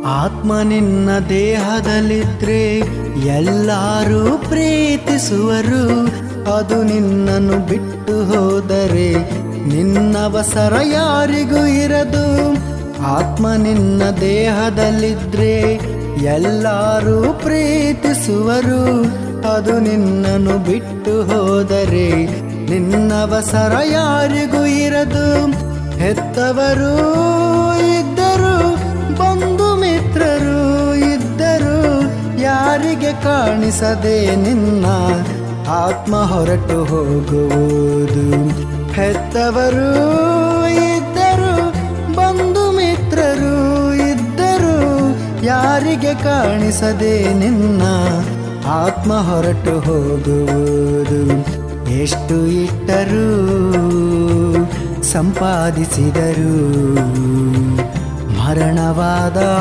ಆತ್ಮ ನಿನ್ನ ದೇಹದಲ್ಲಿದ್ರೆ ಎಲ್ಲರೂ ಪ್ರೀತಿಸುವರು, ಅದು ನಿನ್ನನ್ನು ಬಿಟ್ಟು ಹೋದರೆ ನಿನ್ನವಸರ ಯಾರಿಗೂ ಇರದು. ಆತ್ಮ ನಿನ್ನ ದೇಹದಲ್ಲಿದ್ರೆ ಎಲ್ಲರೂ ಪ್ರೀತಿಸುವರು, ಅದು ನಿನ್ನನ್ನು ಬಿಟ್ಟು ಹೋದರೆ ನಿನ್ನವಸರ ಯಾರಿಗೂ ಇರದು. ಹೆತ್ತವರು ಇದ್ದರು, ಬಂಧು ಮಿತ್ರರು ಇದ್ದರು, ಯಾರಿಗೆ ಕಾಣಿಸದೆ ನಿನ್ನ ಆತ್ಮ ಹೊರಟು ಹೋಗುವುದು. ಹೆತ್ತವರು ಇದ್ದರು, ಬಂಧು ಮಿತ್ರರು ಇದ್ದರು, ಯಾರಿಗೆ ಕಾಣಿಸದೆ ನಿನ್ನ ಆತ್ಮ ಹೊರಟು ಹೋಗುವುದು. ಎಷ್ಟು ಇಟ್ಟರೂ ಸಂಪಾದಿಸಿದರು, ಮರಣವಾದ